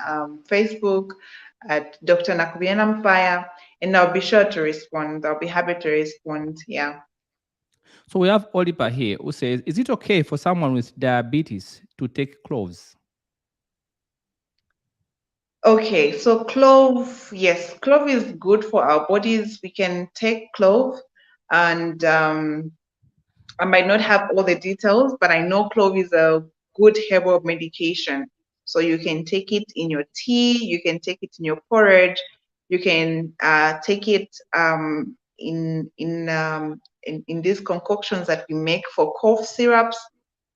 Facebook at Dr. Nakubiana Fire, and I'll be sure to respond. I'll be happy to respond. Yeah. So we have Olipa here who says, "Is it okay for someone with diabetes to take cloves?" Okay, so clove, yes, clove is good for our bodies. We can take clove, and I might not have all the details, but I know clove is a good herbal medication. So you can take it in your tea, you can take it in your porridge, you can take it in these concoctions that we make for cough syrups.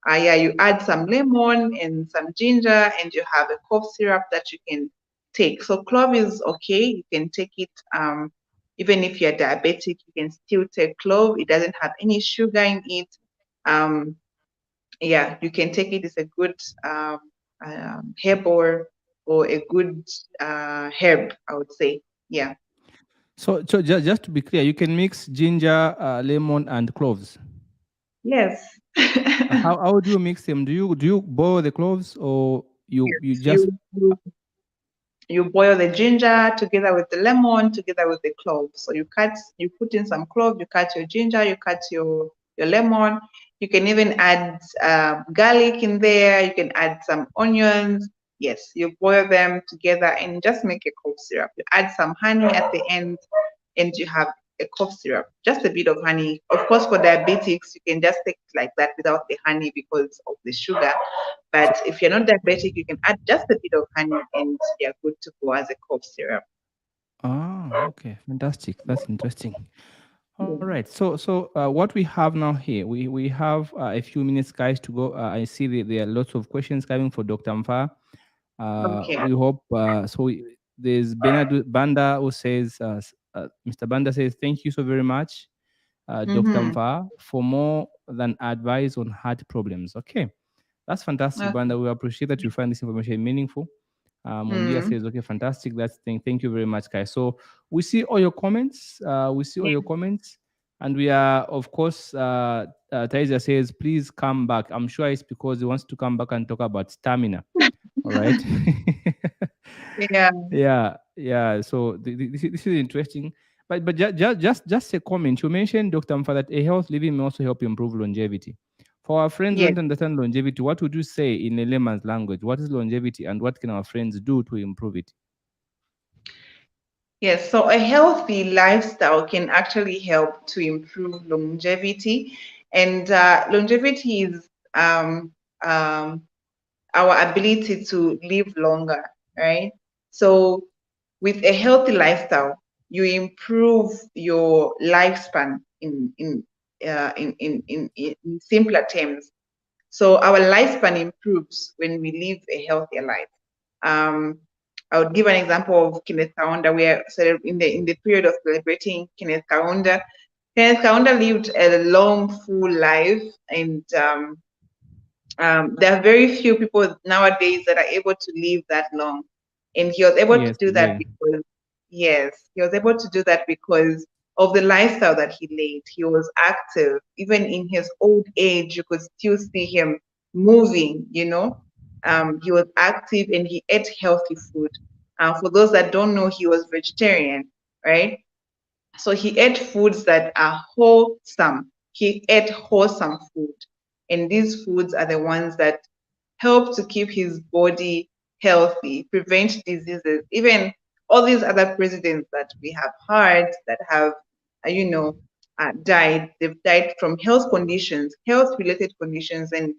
Yeah, you add some lemon and some ginger, and you have a cough syrup that you can take. So clove is okay. You can take it even if you're diabetic, you can still take clove. It doesn't have any sugar in it. Um, yeah, you can take it. It's a good herb or a good herb, I would say. Yeah. So just to be clear, you can mix ginger, lemon, and cloves. Yes. How do you mix them? Do you boil the cloves, or you just? You boil the ginger together with the lemon, together with the clove. So you put in some clove, you cut your ginger, you cut your lemon. You can even add garlic in there. You can add some onions. Yes, you boil them together and just make a cough syrup. You add some honey at the end, and you have a cough syrup. Just a bit of honey. Of course, for diabetics, you can just take it like that without the honey because of the sugar. But if you're not diabetic, you can add just a bit of honey and you're good to go as a cough syrup. Okay, fantastic. That's interesting. All Yeah. right. So what we have now here, we have a few minutes, guys, to go. I see there are lots of questions coming for Dr. Mfa. Okay. We hope. There's Banda who says, Mr. Banda says, thank you so very much, Dr. Mm-hmm. Mfa, for more than advice on heart problems. Okay, that's fantastic, Okay. Banda. We appreciate that you find this information meaningful. Mungia Mm. says, okay, fantastic. That's thing. Thank you very much, guys. So we see all your comments. And we are, of course, Taisa says, please come back. I'm sure it's because he wants to come back and talk about stamina. All right. Yeah. Yeah. So this is interesting. But just a comment. You mentioned, Dr. Mfa, that a health living may also help improve longevity. For our friends who Yes. don't understand longevity, what would you say in a layman's language? What is longevity, and what can our friends do to improve it? Yes. So a healthy lifestyle can actually help to improve longevity. And longevity is um, our ability to live longer, right? So with a healthy lifestyle, you improve your lifespan in simpler terms. So our lifespan improves when we live a healthier life. Um, I would give an example of Kenneth Kaunda. We are in the period of celebrating Kenneth Kaunda. Kenneth Kaunda lived a long, full life, and there are very few people nowadays that are able to live that long. And he was able to Yes, do that yeah. because, yes, he was able to do that because of the lifestyle that he led. He was active. Even in his old age, you could still see him moving, you know. He was active and he ate healthy food. For those that don't know, he was vegetarian, right? So he ate foods that are wholesome. He ate wholesome food. And these foods are the ones that help to keep his body healthy, prevent diseases. Even all these other presidents that we have heard that have, died, they've died from health conditions, health related conditions. And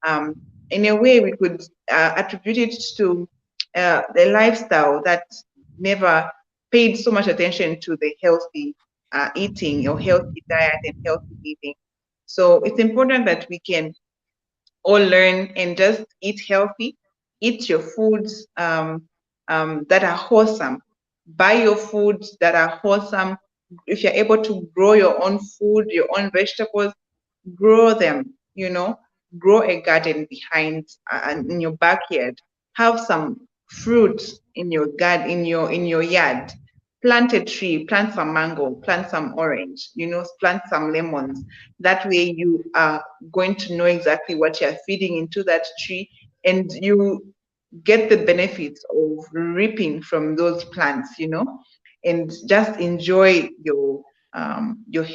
um, in a way, we could attribute it to the lifestyle that never paid so much attention to the healthy eating or healthy diet and healthy living. So it's important that we can or learn and just eat healthy, eat your foods that are wholesome, buy your foods that are wholesome. If you're able to grow your own food, your own vegetables, grow them, grow a garden behind and in your backyard. Have some fruit in your garden, in your yard. Plant a tree, plant some mango, plant some orange, plant some lemons. That way you are going to know exactly what you're feeding into that tree, and you get the benefits of reaping from those plants, and just enjoy your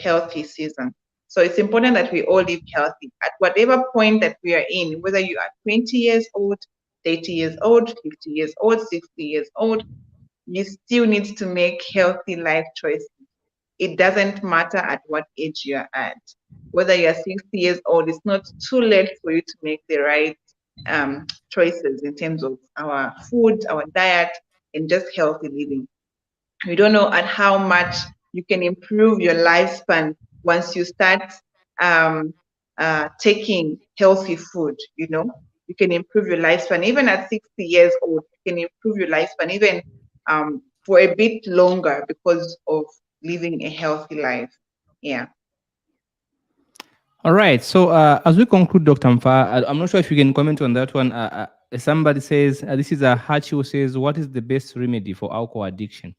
healthy season. So it's important that we all live healthy at whatever point that we are in, whether you are 20 years old, 30 years old, 50 years old, 60 years old, you still need to make healthy life choices. It doesn't matter at what age you're at. Whether you're 60 years old, it's not too late for you to make the right choices in terms of our food, our diet, and just healthy living. We don't know at how much you can improve your lifespan once you start um, taking healthy food. You can improve your lifespan even at 60 years old. You can improve your lifespan even for a bit longer because of living a healthy life. Yeah. All right. So as we conclude, Dr. Mfa, I'm not sure if you can comment on that one. Somebody says, this is a Hachi who says, what is the best remedy for alcohol addiction?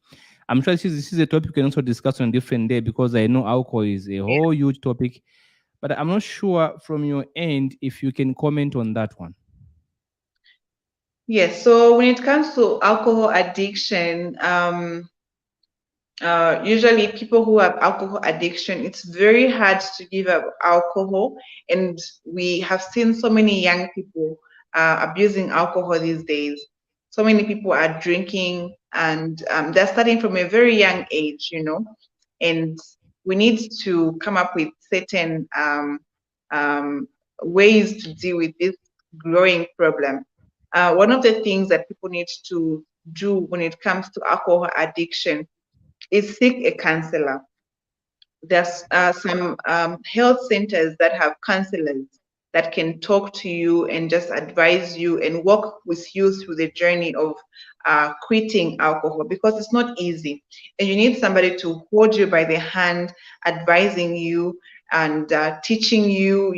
I'm sure this is a topic we can also discuss on a different day because I know alcohol is a whole huge topic, but I'm not sure from your end if you can comment on that one. Yes, so when it comes to alcohol addiction, usually people who have alcohol addiction, it's very hard to give up alcohol. And we have seen so many young people abusing alcohol these days. So many people are drinking, and they're starting from a very young age, and we need to come up with certain um, ways to deal with this growing problem. One of the things that people need to do when it comes to alcohol addiction is seek a counselor. There's some health centers that have counselors that can talk to you and just advise you and walk with you through the journey of quitting alcohol, because it's not easy. And you need somebody to hold you by the hand, advising you and teaching you,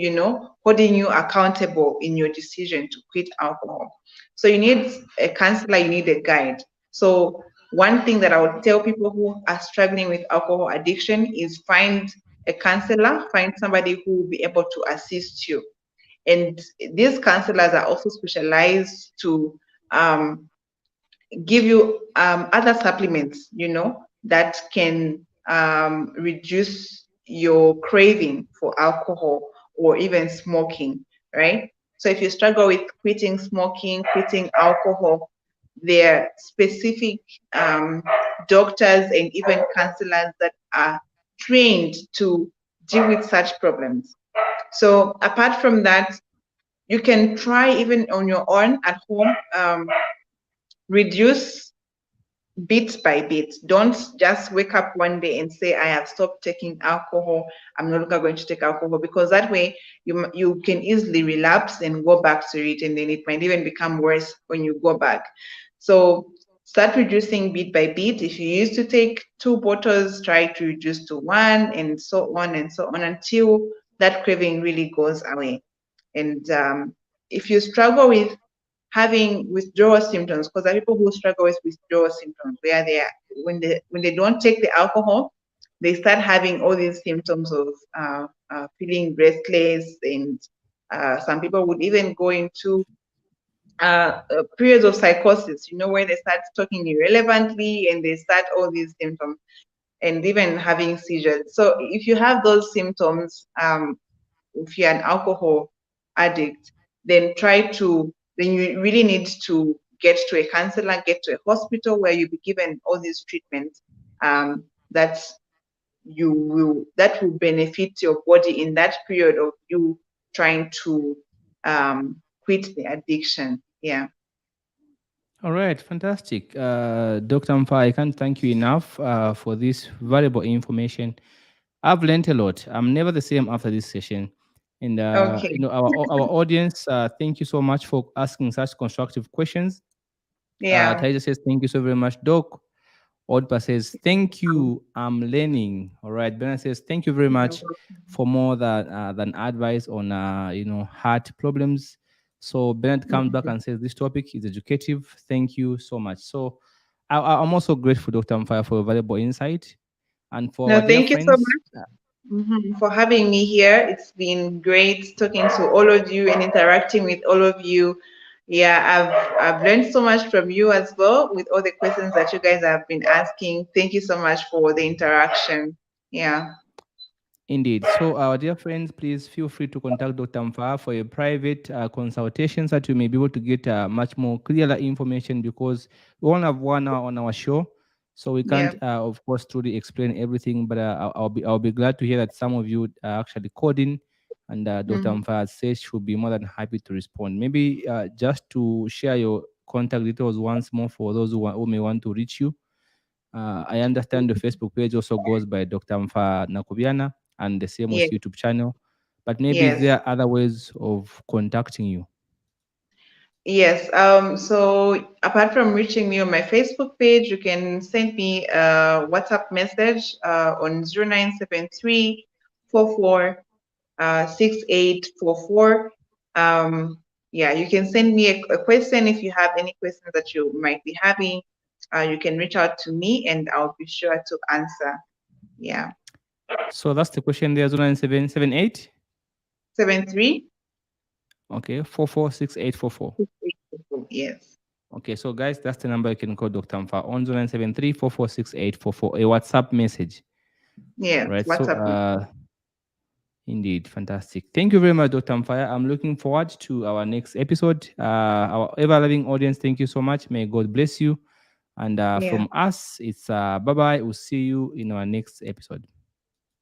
holding you accountable in your decision to quit alcohol. So you need a counselor, you need a guide. So one thing that I would tell people who are struggling with alcohol addiction is find a counselor, find somebody who will be able to assist you. And these counselors are also specialized to um, give you other supplements, that can reduce your craving for alcohol or even smoking, right? So if you struggle with quitting smoking, quitting alcohol, there are specific um, doctors and even counselors that are trained to deal with such problems. So apart from that, you can try even on your own at home, reduce bit by bit. Don't just wake up one day and say, I have stopped taking alcohol. I'm no longer going to take alcohol, because that way you can easily relapse and go back to it. And then it might even become worse when you go back. So start reducing bit by bit. If you used to take 2 bottles, try to reduce to one, and so on and so on, until that craving really goes away. And if you struggle with having withdrawal symptoms, because there are people who struggle with withdrawal symptoms where when they don't take the alcohol, they start having all these symptoms of feeling restless, and some people would even go into periods of psychosis, where they start talking irrelevantly and they start all these symptoms and even having seizures. So if you have those symptoms, if you're an alcohol addict, then you really need to get to a counselor, get to a hospital where you'll be given all these treatments um, that that will benefit your body in that period of you trying to quit the addiction. Yeah. All right, fantastic. Dr. Mfa, I can't thank you enough for this valuable information. I've learned a lot. I'm never the same after this session. And, Okay. our audience, thank you so much for asking such constructive questions. Yeah. Taija says, thank you so very much, Doc. Odpa says, thank you, I'm learning. All right. Bernard says, thank you very much for more than advice on, heart problems. So Bernard comes back and says, this topic is educative. Thank you so much. So I'm also grateful, Dr. Mfire, for your valuable insight. And for No, our dear thank you so friends, much. For having me here. It's been great talking to all of you and interacting with all of you. Yeah, I've learned so much from you as well with all the questions that you guys have been asking. Thank you so much for the interaction. Yeah. indeed. So, our dear friends, please feel free to contact Dr. Mfa for a private consultation so that you may be able to get much more clearer information, because we only have 1 hour on our show. So we Yeah. can't, of course, truly explain everything. But I'll be glad to hear that some of you are actually coding, and Dr. Mhm. Mfa says she'll be more than happy to respond. Maybe just to share your contact details once more for those who may want to reach you. I understand the Facebook page also goes by Dr. Mfa Nakubiana, and the same with Yes. YouTube channel. But maybe Yes. there are other ways of contacting you. Yes. So apart from reaching me on my Facebook page, you can send me a WhatsApp message on 0973 44 6844. Yeah, you can send me a question if you have any questions that you might be having. You can reach out to me and I'll be sure to answer. Yeah. So that's the question there, 097778. 73. Okay, 446844. Yes. Okay, so guys, that's the number you can call Dr. Mfa on 0973 a WhatsApp message. Yes. Right. What's So up? indeed, fantastic. Thank you very much, Dr. Mfaya. I'm looking forward to our next episode. Our ever loving audience, thank you so much. May God bless you. And Yeah. from us, it's bye bye. We'll see you in our next episode.